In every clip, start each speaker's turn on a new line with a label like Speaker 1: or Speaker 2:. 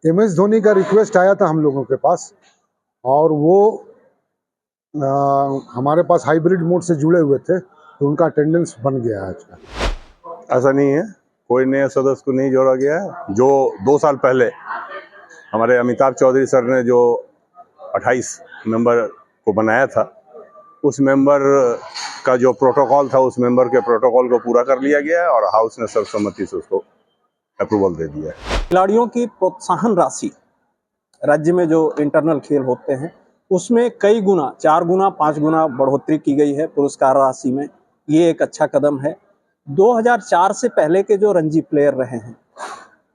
Speaker 1: MS Dhoni का request आया था हम लोगों के पास, और वो हमारे पास हाइब्रिड मोड से जुड़े हुए थे, तो उनका अटेंडेंस बन गया है आज का।
Speaker 2: ऐसा नहीं है, कोई नए सदस्य को नहीं जोड़ा गया है। जो 2 साल पहले हमारे अमिताभ चौधरी सर ने जो 28 मेंबर को बनाया था, उस मेंबर का जो प्रोटोकॉल था, उस मेंबर के प्रोटोकॉल को पूरा कर लिया गया है और हाउस ने सर्वसम्मति से उसको अप्रूवल दे दिया है।
Speaker 3: खिलाड़ियों की प्रोत्साहन राशि राज्य में जो इंटरनल खेल होते हैं उसमें कई गुना, 4 गुना 5 गुना बढ़ोतरी की गई है पुरस्कार राशि में। ये एक अच्छा कदम है। 2004 से पहले के जो रणजी प्लेयर रहे हैं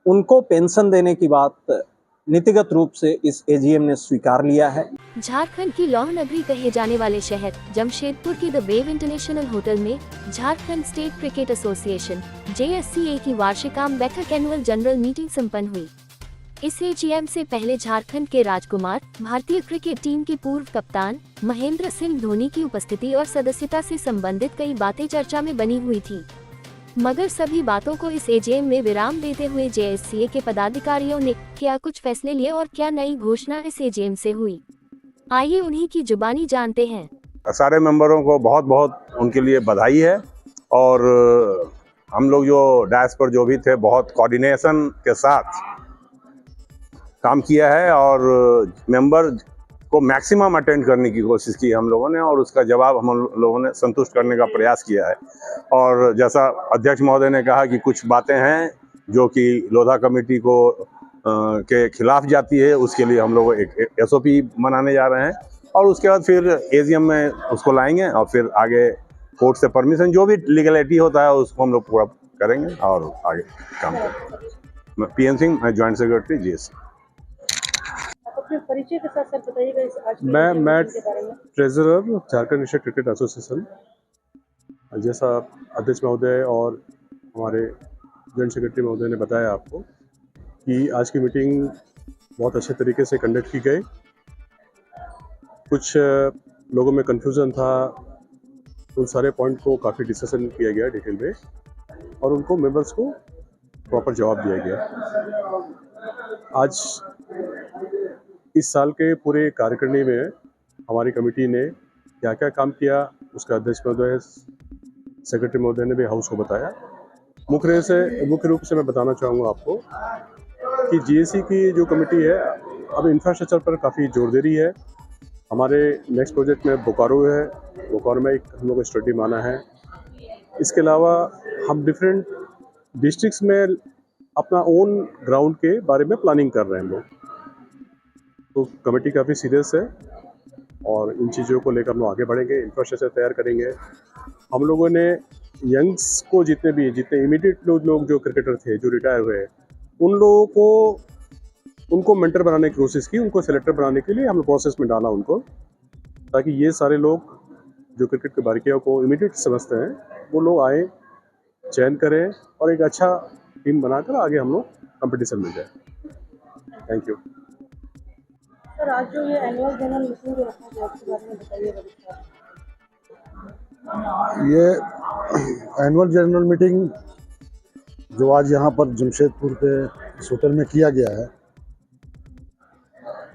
Speaker 3: उनको पेंशन देने की बात नीतिगत रूप से इस एजीएम ने स्वीकार लिया है।
Speaker 4: झारखंड की लौह नगरी कहे जाने वाले शहर जमशेदपुर की द वेव इंटरनेशनल होटल में Jharkhand state cricket association JSCA की वार्षिक आम बैठक एनुअल जनरल मीटिंग संपन्न हुई। इस एजीएम से पहले झारखंड के राजकुमार, भारतीय क्रिकेट टीम के पूर्व कप्तान महेंद्र सिंह धोनी की उपस्थिति और सदस्यता से संबंधित कई बातें चर्चा में बनी हुई थी, मगर सभी बातों को इस एजीएम में विराम देते हुए JSCA के पदाधिकारियों ने क्या कुछ फैसले लिए और क्या नई घोषणा इस एजीएम से हुई, आइए उन्हीं की जुबानी जानते हैं।
Speaker 2: सारे मेंबरों को बहुत बहुत उनके लिए बधाई है, और हम लोग जो डैश पर जो भी थे बहुत कोऑर्डिनेशन के साथ काम किया है और मेंबर को मैक्सिमम अटेंड करने की कोशिश की हम लोगों ने, और उसका जवाब हम लोगों ने संतुष्ट करने का प्रयास किया है। और जैसा अध्यक्ष महोदय ने कहा कि कुछ बातें हैं जो कि लोधा कमेटी को के खिलाफ जाती है, उसके लिए हम लोग एक SOP बनाने जा रहे हैं और उसके बाद फिर एजीएम में उसको लाएंगे और फिर आगे कोर्ट से परमिशन, जो भी लीगलिटी होता है उसको हम लोग पूरा करेंगे और आगे काम करेंगे। PN सिंह, मैं ज्वाइंट सेक्रेटरी JSCA।
Speaker 5: परिचय के साथ सर बताइएगा इस आज
Speaker 6: मैं treasurer Jharkhand national cricket association. जैसा अध्यक्ष महोदय और हमारे जॉइंट सेक्रेटरी महोदय ने बताया आपको कि आज की मीटिंग बहुत अच्छे तरीके से कंडक्ट की गई। कुछ लोगों में कन्फ्यूज़न था, उन सारे पॉइंट को काफ़ी डिस्कशन किया गया डिटेल में और उनको मेंबर्स को प्रॉपर जवाब दिया गया। आज इस साल के पूरे कार्यकारिणी में हमारी कमेटी ने क्या क्या काम किया, उसका अध्यक्ष महोदय, सेक्रेटरी महोदय ने भी हाउस को बताया। मुख्य रूप से मैं बताना चाहूँगा आपको कि JSCA की जो कमेटी है अब इंफ्रास्ट्रक्चर पर काफ़ी जोर दे रही है। हमारे नेक्स्ट प्रोजेक्ट में बोकारो है, बोकारो में एक हम लोग को स्टडी माना है। इसके अलावा हम डिफरेंट डिस्ट्रिक्ट्स में अपना ओन ग्राउंड के बारे में प्लानिंग कर रहे हैं हम लोग। तो कमेटी काफ़ी सीरियस है और इन चीज़ों को लेकर हम लोग आगे बढ़ेंगे, इंफ्रास्ट्रक्चर तैयार करेंगे। हम लोगों ने यंग्स को जितने इमीडिएट लोग जो क्रिकेटर थे जो रिटायर हुए, उन लोगों को उनको मेंटर बनाने की कोशिश की, उनको सेलेक्टर बनाने के लिए हम लोग प्रोसेस में डाला उनको, ताकि ये सारे लोग जो क्रिकेट की बारीकियों को इमीडिएट समझते हैं वो लोग आए, चयन करें और एक अच्छा टीम बनाकर आगे हम लोग कंपटीशन में जाए। Thank you
Speaker 5: sir. आज जो ये एनुअल जनरल मीटिंग जो रखा गया उसके बारे में बताइएगा।
Speaker 1: ये एनुअल जनरल मीटिंग जो आज यहाँ पर जमशेदपुर के इस होटल में किया गया है,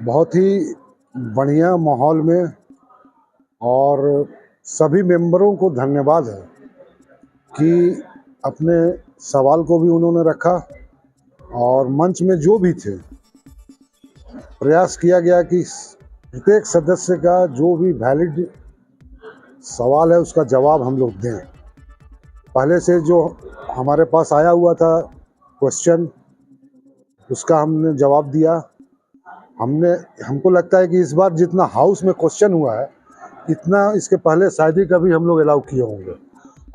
Speaker 1: बहुत ही बढ़िया माहौल में, और सभी मेंबरों को धन्यवाद है कि अपने सवाल को भी उन्होंने रखा और मंच में जो भी थे प्रयास किया गया कि प्रत्येक सदस्य का जो भी वैलिड सवाल है उसका जवाब हम लोग दें। पहले से जो हमारे पास आया हुआ था क्वेश्चन, उसका हमने जवाब दिया। हमको लगता है कि इस बार जितना हाउस में क्वेश्चन हुआ है इतना इसके पहले शायद ही कभी हम लोग अलाउ किए होंगे,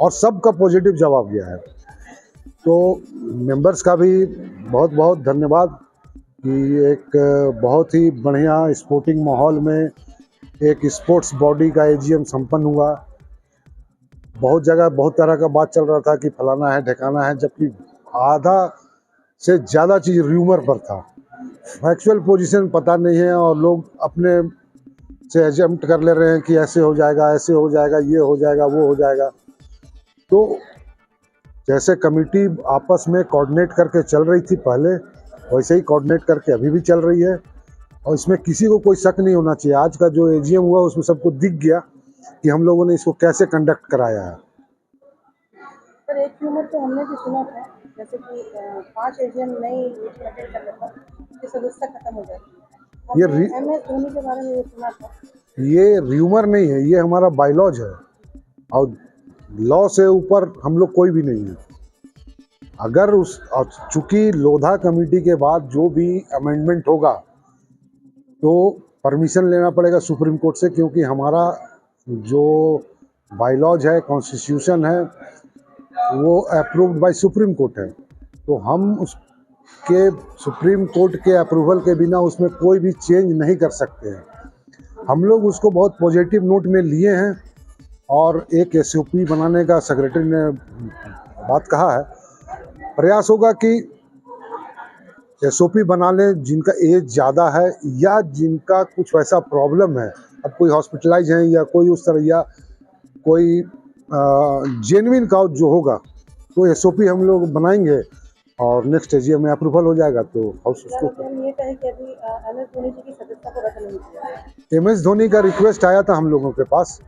Speaker 1: और सबका पॉजिटिव जवाब दिया है। तो मेंबर्स का भी बहुत बहुत धन्यवाद कि एक बहुत ही बढ़िया स्पोर्टिंग माहौल में एक स्पोर्ट्स बॉडी का एजीएम संपन्न हुआ। बहुत जगह बहुत तरह का बात चल रहा था कि फलाना है ठिकाना है, जबकि आधा से ज़्यादा चीज़ र्यूमर पर था, फैक्चुअल पोजीशन पता नहीं है, और लोग अपने से एजम्प्ट कर ले रहे हैं कि ऐसे हो जाएगा, ऐसे हो जाएगा, ये हो जाएगा, वो हो जाएगा। तो जैसे कमेटी आपस में कोऑर्डिनेट करके चल रही थी पहले, वैसे ही कोऑर्डिनेट करके अभी भी चल रही है और इसमें किसी को कोई शक नहीं होना चाहिए। आज का जो एजीएम हुआ उसमें सबको दिख गया कि हम लोगों ने इसको कैसे कंडक्ट कराया है।
Speaker 5: सर एक र्यूमर तो हमने भी सुना था, जैसे कि 5 एजीएम नई मीटिंग अटेंड करने पर उसकी सदस्यता खत्म हो जाती है। MS धोनी के बारे में ये सुना था।
Speaker 1: ये र्यूमर नहीं है, ये हमारा बायलॉज है और लॉ से ऊपर हम लोग कोई भी नहीं है। अगर चूंकि लोधा कमेटी के बाद जो भी अमेंडमेंट होगा तो परमिशन लेना पड़ेगा सुप्रीम कोर्ट से, क्योंकि हमारा जो बायलॉज है, कॉन्स्टिट्यूशन है, वो अप्रूव्ड बाय सुप्रीम कोर्ट है। तो हम उसके सुप्रीम कोर्ट के अप्रूवल के बिना उसमें कोई भी चेंज नहीं कर सकते हैं। हम लोग उसको बहुत पॉजिटिव नोट में लिए हैं और एक SOP बनाने का सेक्रेटरी ने बात कहा है। प्रयास होगा कि SOP बना लें जिनका एज ज़्यादा है या जिनका कुछ वैसा प्रॉब्लम है, अब कोई हॉस्पिटलाइज हैं या कोई उस तरह, या कोई जेन्युइन काउज जो होगा तो SOP हम लोग बनाएंगे और नेक्स्ट एजीएम में अप्रूवल हो जाएगा तो हाउस उसको।
Speaker 5: ये कहे कि अभी MS धोनी जी की सदस्यता को रद्द नहीं किया।
Speaker 1: MS धोनी का रिक्वेस्ट आया था हम लोगों के पास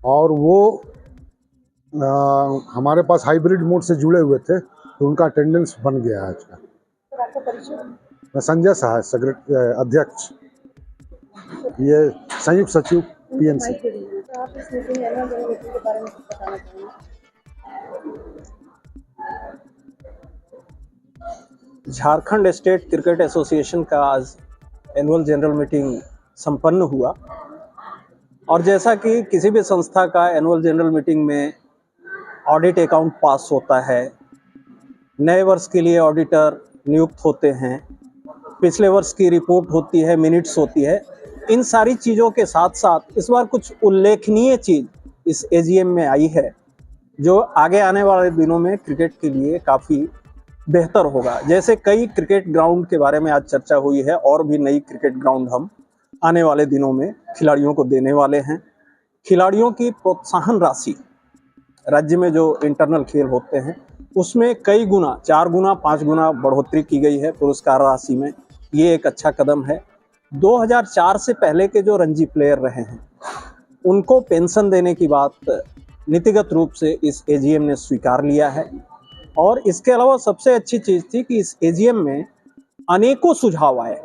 Speaker 1: और वो हमारे पास हाइब्रिड मोड से जुड़े हुए थे तो उनका अटेंडेंस बन गया है आज का।
Speaker 5: सर आपका परिचय?
Speaker 1: मैं संजय साहा, अध्यक्ष, ये संयुक्त सचिव PNC।
Speaker 5: तो आप इस मीटिंग के बारे में कुछ बताना चाहेंगे?
Speaker 3: झारखंड स्टेट क्रिकेट एसोसिएशन का आज एनुअल जनरल मीटिंग संपन्न हुआ और जैसा कि किसी भी संस्था का एनुअल जनरल मीटिंग में ऑडिट अकाउंट पास होता है, नए वर्ष के लिए ऑडिटर नियुक्त होते हैं, पिछले वर्ष की रिपोर्ट होती है, मिनट्स होती है, इन सारी चीज़ों के साथ साथ इस बार कुछ उल्लेखनीय चीज़ इस एजीएम में आई है जो आगे आने वाले दिनों में क्रिकेट के लिए काफ़ी बेहतर होगा। जैसे कई क्रिकेट ग्राउंड के बारे में आज चर्चा हुई है और भी नई क्रिकेट ग्राउंड हम आने वाले दिनों में खिलाड़ियों को देने वाले हैं। खिलाड़ियों की प्रोत्साहन राशि राज्य में जो इंटरनल खेल होते हैं उसमें कई गुना, 4 गुना 5 गुना बढ़ोतरी की गई है पुरस्कार राशि में। ये एक अच्छा कदम है। 2004 से पहले के जो रणजी प्लेयर रहे हैं उनको पेंशन देने की बात नीतिगत रूप से इस एजीएम ने स्वीकार लिया है। और इसके अलावा सबसे अच्छी चीज़ थी कि इस एजीएम में अनेकों सुझाव आए।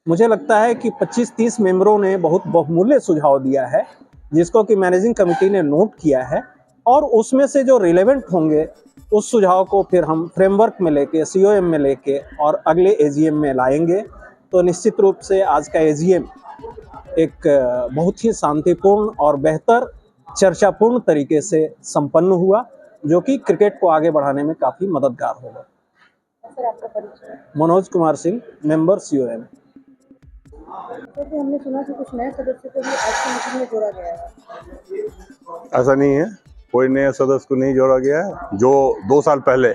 Speaker 3: मुझे लगता है कि 25-30 मेंबरों ने बहुत बहुमूल्य सुझाव दिया है जिसको कि मैनेजिंग कमेटी ने नोट किया है और उसमें से जो रिलेवेंट होंगे उस सुझाव को फिर हम फ्रेमवर्क में लेके, COM में लेके और अगले एजीएम में लाएंगे। तो निश्चित रूप से आज का एजीएम एक बहुत ही शांतिपूर्ण और बेहतर चर्चापूर्ण तरीके से संपन्न हुआ जो कि क्रिकेट को आगे बढ़ाने में काफ़ी मददगार होगा।
Speaker 5: सर आपका परिचय?
Speaker 3: Manoj Kumar Singh, member COM।
Speaker 5: तो हमने सुना कि कुछ नए सदस्य को भी आज की मीटिंग में जोड़ा गया है।
Speaker 2: ऐसा नहीं है, कोई नए सदस्य को नहीं जोड़ा गया है। जो 2 साल पहले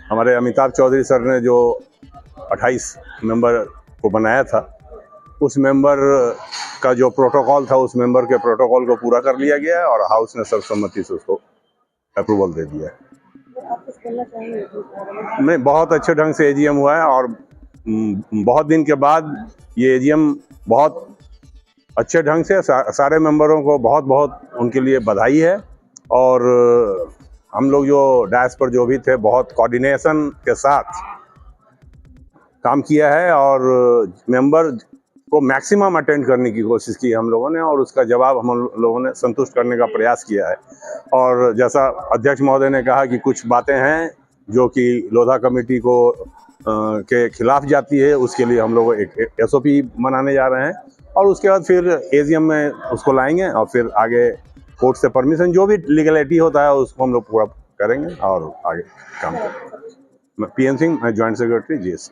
Speaker 2: हमारे अमिताभ चौधरी सर ने जो 28 मेंबर को बनाया था उस मेंबर का जो प्रोटोकॉल था उस मेंबर के प्रोटोकॉल को पूरा कर लिया गया है और हाउस ने सर्वसम्मति से उसको अप्रूवल दे दिया है।
Speaker 5: आप कुछ कहना चाहेंगे?
Speaker 2: नहीं, बहुत अच्छे ढंग से एजीएम हुआ है और बहुत दिन के बाद ये एजीएम बहुत अच्छे ढंग से सारे मेंबरों को बहुत बहुत उनके लिए बधाई है। और हम लोग जो डैश पर जो भी थे बहुत कोऑर्डिनेशन के साथ काम किया है और मेंबर को मैक्सिमम अटेंड करने की कोशिश की हम लोगों ने और उसका जवाब हम लोगों ने संतुष्ट करने का प्रयास किया है। और जैसा अध्यक्ष महोदय ने कहा कि कुछ बातें हैं जो कि लोधा कमेटी को के खिलाफ जाती है, उसके लिए हम लोग एक SOP बनाने जा रहे हैं और उसके बाद फिर एजीएम में उसको लाएंगे और फिर आगे कोर्ट से परमिशन जो भी लीगलिटी होता है उसको हम लोग पूरा करेंगे और आगे काम करेंगे। PN सिंह, मैं जॉइंट सेक्रेटरी GSC।